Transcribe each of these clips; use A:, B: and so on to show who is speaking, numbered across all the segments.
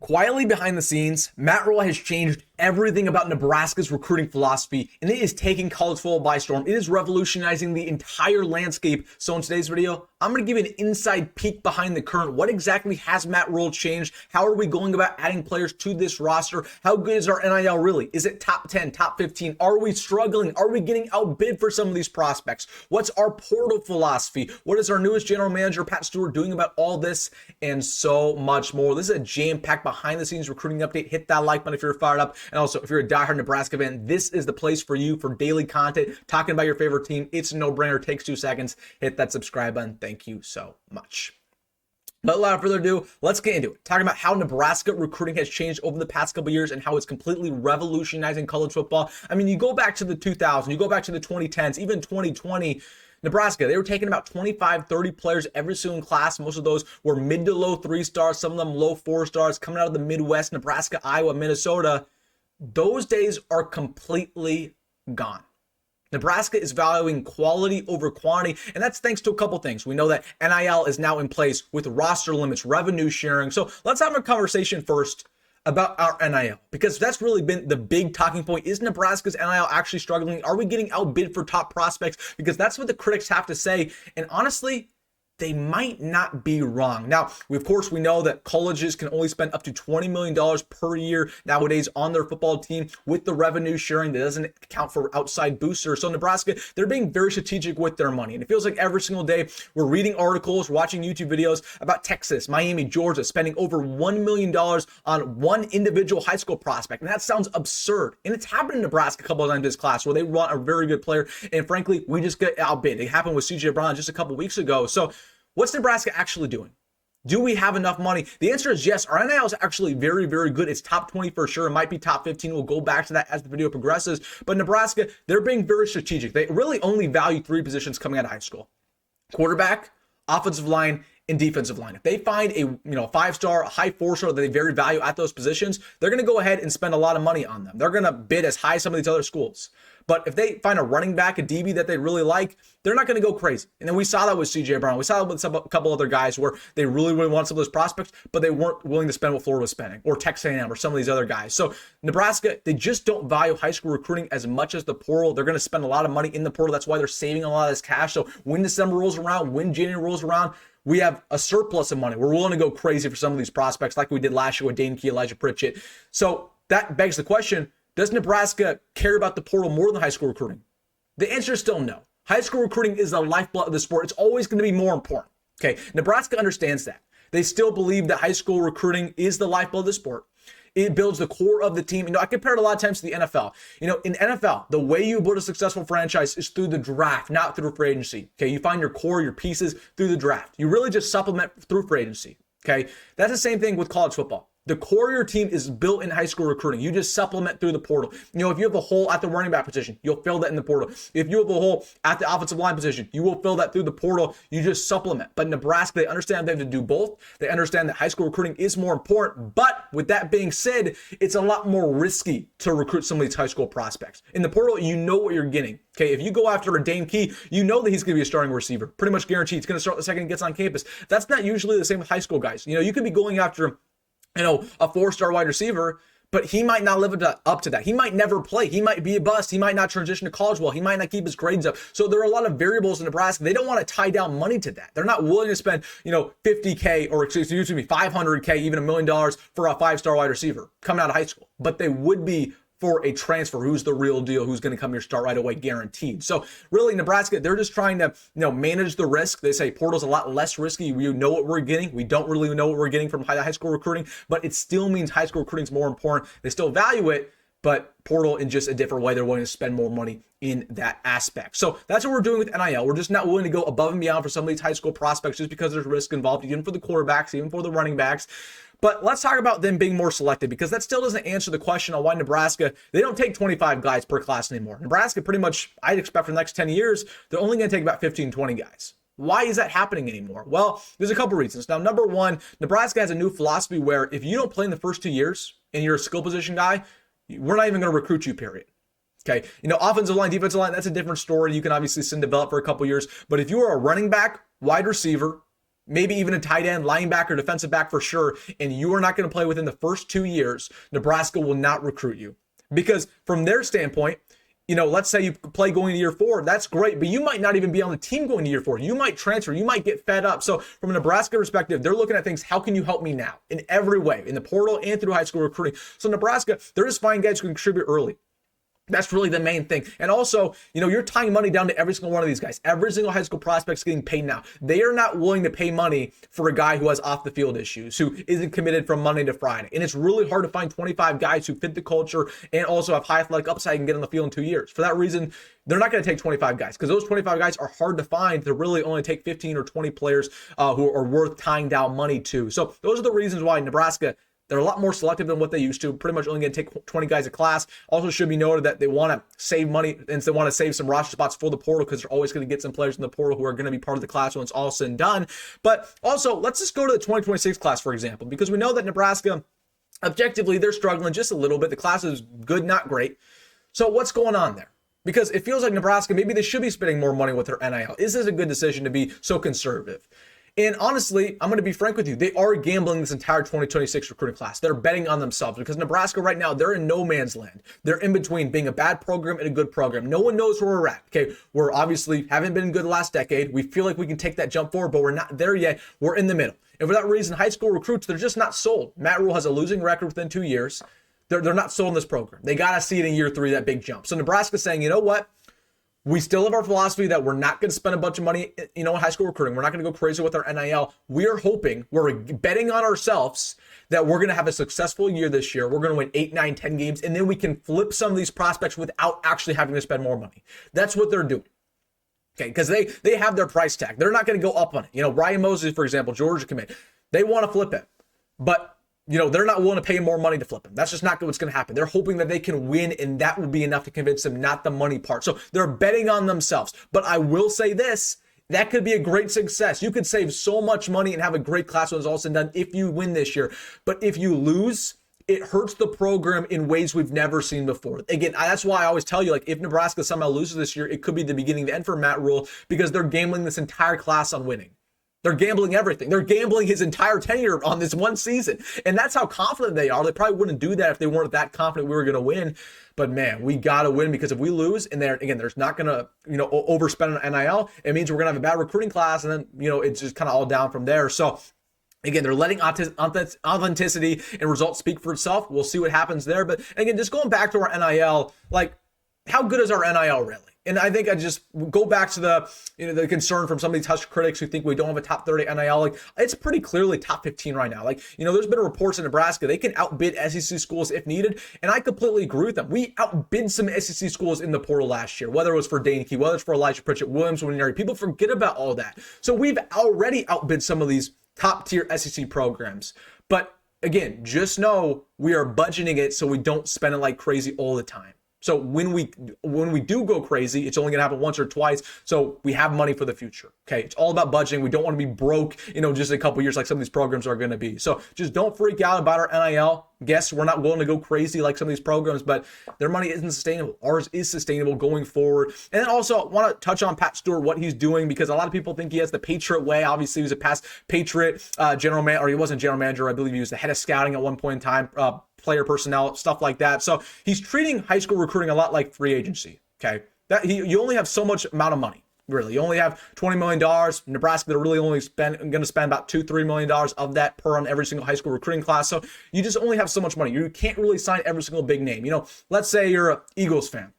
A: Quietly behind the scenes, Matt Rhule has changed everything about Nebraska's recruiting philosophy, and it is taking college football by storm. It is revolutionizing the entire landscape. So in today's video, I'm going to give you an inside peek behind the curtain. What exactly has Matt Rhule changed? How are we going about adding players to this roster? How good is our NIL really? Is it top 10, top 15? Are we struggling? Are we getting outbid for some of these prospects? What's our portal philosophy? What is our newest general manager, Pat Stewart, doing about all this and so much more? This is a jam-packed behind the scenes recruiting update. Hit that like button if you're fired up. And also, if you're a diehard Nebraska fan, this is the place for you for daily content, talking about your favorite team. It's a no-brainer. Takes 2 seconds. Hit that subscribe button. Thank you so much. But without further ado, let's get into it. Talking about how Nebraska recruiting has changed over the past couple years and how it's completely revolutionizing college football. I mean, you go back to the 2000s, you go back to the 2010s, even 2020, Nebraska, they were taking about 25, 30 players every single class. Most of those were mid to low 3 stars, some of them low 4 stars, coming out of the Midwest, Nebraska, Iowa, Minnesota. Those days are completely gone. Nebraska is valuing quality over quantity, and that's thanks to a couple things. We know that NIL is now in place with roster limits, revenue sharing. So let's have a conversation first about our NIL, because that's really been the big talking point. Is Nebraska's NIL actually struggling? Are we getting outbid for top prospects? Because that's what the critics have to say. And honestly, they might not be wrong. Now, of course, we know that colleges can only spend up to $20 million per year nowadays on their football team with the revenue sharing that doesn't account for outside boosters. So Nebraska, they're being very strategic with their money. And it feels like every single day we're reading articles, watching YouTube videos about Texas, Miami, Georgia spending over $1 million on one individual high school prospect. And that sounds absurd. And it's happened in Nebraska a couple of times in this class where they want a very good player. And frankly, we just get outbid. It happened with CJ Brown just a couple weeks ago. So what's Nebraska actually doing? Do we have enough money? The answer is yes. Our NIL is actually very, very good. It's top 20 for sure. It might be top 15. We'll go back to that as the video progresses. But Nebraska, they're being very strategic. They really only value 3 positions coming out of high school: quarterback, offensive line, and defensive line. If they find a 5-star, a high 4-star that they very value at those positions, they're going to go ahead and spend a lot of money on them. They're going to bid as high as some of these other schools. But if they find a running back, a DB that they really like, they're not going to go crazy. And then we saw that with CJ Brown. We saw that with a couple other guys where they really, really want some of those prospects, but they weren't willing to spend what Florida was spending, or Texas A&M, or some of these other guys. So Nebraska, they just don't value high school recruiting as much as the portal. They're going to spend a lot of money in the portal. That's why they're saving a lot of this cash. So when December rolls around, when January rolls around, we have a surplus of money. We're willing to go crazy for some of these prospects like we did last year with Dane, Elijah Pritchett. So that begs the question, does Nebraska care about the portal more than high school recruiting? The answer is still no. High school recruiting is the lifeblood of the sport. It's always going to be more important. Okay, Nebraska understands that. They still believe that high school recruiting is the lifeblood of the sport. It builds the core of the team. I compare it a lot of times to the NFL. In NFL, the way you build a successful franchise is through the draft, not through free agency. Okay, you find your core, your pieces through the draft. You really just supplement through free agency. Okay, that's the same thing with college football. The core of your team is built in high school recruiting. You just supplement through the portal. If you have a hole at the running back position, you'll fill that in the portal. If you have a hole at the offensive line position, you will fill that through the portal. You just supplement. But Nebraska, they understand they have to do both. They understand that high school recruiting is more important. But with that being said, it's a lot more risky to recruit some of these high school prospects. In the portal, you know what you're getting. Okay, if you go after a Dane Key, you know that he's going to be a starting receiver. Pretty much guaranteed. He's going to start the second he gets on campus. That's not usually the same with high school guys. You could be going after a 4-star wide receiver, but he might not live up to that. He might never play. He might be a bust. He might not transition to college well. He might not keep his grades up. So there are a lot of variables in Nebraska. They don't want to tie down money to that. They're not willing to spend, $50K or excuse me, $500K, even $1 million for a 5-star wide receiver coming out of high school. But they would be for a transfer. Who's the real deal? Who's going to come here, start right away, guaranteed. So really, Nebraska, they're just trying to manage the risk. They say portal's a lot less risky. We know what we're getting. We don't really know what we're getting from high school recruiting, but it still means high school recruiting is more important. They still value it, but portal in just a different way. They're willing to spend more money in that aspect. So that's what we're doing with NIL. We're just not willing to go above and beyond for some of these high school prospects just because there's risk involved, even for the quarterbacks, even for the running backs. But let's talk about them being more selective, because that still doesn't answer the question on why Nebraska, they don't take 25 guys per class anymore. Nebraska pretty much, I'd expect for the next 10 years, they're only going to take about 15, 20 guys. Why is that happening anymore? Well, there's a couple reasons. Now, number one, Nebraska has a new philosophy where if you don't play in the first 2 years and you're a skill position guy, we're not even going to recruit you, period. Okay, offensive line, defensive line, that's a different story. You can obviously sit and develop for a couple years. But if you are a running back, wide receiver, maybe even a tight end, linebacker, defensive back for sure, and you are not going to play within the first 2 years, Nebraska will not recruit you. Because from their standpoint, let's say you play going to year 4, that's great, but you might not even be on the team going to year 4. You might transfer, you might get fed up. So from a Nebraska perspective, they're looking at things, how can you help me now? In every way, in the portal and through high school recruiting. So Nebraska, they're just finding guys who can contribute early. That's really the main thing. And also, you're tying money down to every single one of these guys. Every single high school prospect's getting paid now. They are not willing to pay money for a guy who has off the field issues, who isn't committed from Monday to Friday. And it's really hard to find 25 guys who fit the culture and also have high athletic upside and get on the field in 2 years. For that reason, they're not going to take 25 guys because those 25 guys are hard to find to really only take 15 or 20 players who are worth tying down money to. So those are the reasons why Nebraska, they're a lot more selective than what they used to. Pretty much only going to take 20 guys a class. Also should be noted that they want to save money and they want to save some roster spots for the portal because they're always going to get some players in the portal who are going to be part of the class when it's all said and done. But also, let's just go to the 2026 class, for example, because we know that Nebraska, objectively, they're struggling just a little bit. The class is good, not great. So what's going on there? Because it feels like Nebraska, maybe they should be spending more money with their NIL. Is this a good decision to be so conservative? And honestly, I'm going to be frank with you. They are gambling this entire 2026 recruiting class. They're betting on themselves because Nebraska right now, they're in no man's land. They're in between being a bad program and a good program. No one knows where we're at. Okay, we're obviously haven't been good the last decade. We feel like we can take that jump forward, but we're not there yet. We're in the middle. And for that reason, high school recruits, they're just not sold. Matt Rhule has a losing record within 2 years. They're not sold in this program. They got to see it in year 3, that big jump. So Nebraska's saying, you know what? We still have our philosophy that we're not going to spend a bunch of money, in high school recruiting. We're not going to go crazy with our NIL. We're betting on ourselves that we're going to have a successful year this year. We're going to win 8, 9, 10 games, and then we can flip some of these prospects without actually having to spend more money. That's what they're doing. Okay, because they have their price tag. They're not going to go up on it. Ryan Mozee, for example, Georgia commit. They want to flip it, but they're not willing to pay more money to flip him. That's just not what's going to happen. They're hoping that they can win, and that will be enough to convince them, not the money part. So they're betting on themselves. But I will say this, that could be a great success. You could save so much money and have a great class when it's all said and done if you win this year. But if you lose, it hurts the program in ways we've never seen before. Again, that's why I always tell you, if Nebraska somehow loses this year, it could be the beginning of the end for Matt Rhule because they're gambling this entire class on winning. They're gambling everything. They're gambling his entire tenure on this one season. And that's how confident they are. They probably wouldn't do that if they weren't that confident we were going to win. But man, we got to win because if we lose and there's not going to, overspend on NIL, it means we're going to have a bad recruiting class. And then, it's just kind of all down from there. So again, they're letting authenticity and results speak for itself. We'll see what happens there. But again, just going back to our NIL, how good is our NIL really? And I think I just go back to the concern from some of these Husker critics who think we don't have a top 30 NIL. It's pretty clearly top 15 right now. There's been reports in Nebraska, they can outbid SEC schools if needed. And I completely agree with them. We outbid some SEC schools in the portal last year, whether it was for Dane, whether it's for Elijah Pritchett, Williams, Winneri. People forget about all that. So we've already outbid some of these top tier SEC programs. But again, just know we are budgeting it so we don't spend it like crazy all the time. So when we do go crazy, it's only going to happen once or twice. So we have money for the future. Okay. It's all about budgeting. We don't want to be broke, just a couple years like some of these programs are going to be. So just don't freak out about our NIL. Yes, we're not willing to go crazy like some of these programs, but their money isn't sustainable. Ours is sustainable going forward. And then also I want to touch on Pat Stewart, what he's doing, because a lot of people think he has the Patriot way. Obviously, he was a past Patriot general manager, or he wasn't general manager. I believe he was the head of scouting at one point in time, player personnel, stuff like that. So he's treating high school recruiting a lot like free agency. Okay, you only have so much amount of money. Really, you only have $20 million. Nebraska, they're really only going to spend about $2-3 million of that per on every single high school recruiting class. So you just only have so much money. You can't really sign every single big name. Let's say you're an Eagles fan.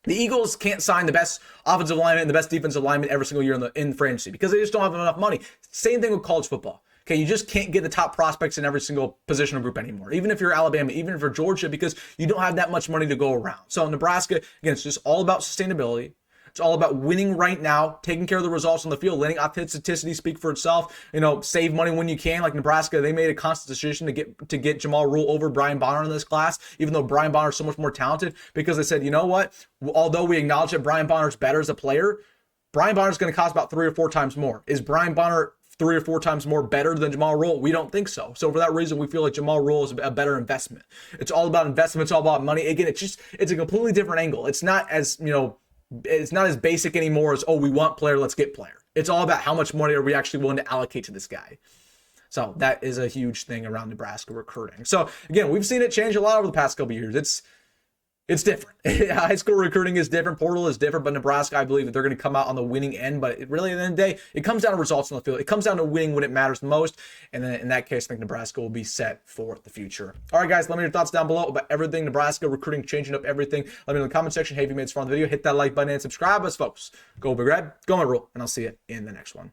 A: The Eagles can't sign the best offensive lineman and the best defensive lineman every single year in free agency because they just don't have enough money. Same thing with college football. Okay, you just can't get the top prospects in every single positional group anymore, even if you're Alabama, even if you're Georgia, because you don't have that much money to go around. So Nebraska, again, it's just all about sustainability. It's all about winning right now, taking care of the results on the field, letting authenticity speak for itself. Save money when you can. Like Nebraska, they made a conscious decision to get Jamal Rule over Brian Bonner in this class, even though Brian Bonner is so much more talented, because they said, you know what? Although we acknowledge that Brian Bonner's better as a player, Brian Bonner's going to cost about 3 or 4 times more. Is Brian Bonner 3 or 4 times more better than Jamal Rule? We don't think so. So for that reason, we feel like Jamal Rule is a better investment. It's all about investment. It's all about money. Again, it's a completely different angle. It's not as, it's not as basic anymore as, we want player, let's get player. It's all about how much money are we actually willing to allocate to this guy. So that is a huge thing around Nebraska recruiting. So again, we've seen it change a lot over the past couple of years. It's different. High school recruiting is different. Portal is different. But Nebraska, I believe that they're going to come out on the winning end. But it really, at the end of the day, it comes down to results on the field. It comes down to winning when it matters the most. And then in that case, I think Nebraska will be set for the future. All right, guys, let me know your thoughts down below about everything Nebraska recruiting, changing up everything. Let me know in the comment section. Hey, if you made this fun of the video, hit that like button and subscribe us, folks. Go Big Red, go my rule, and I'll see you in the next one.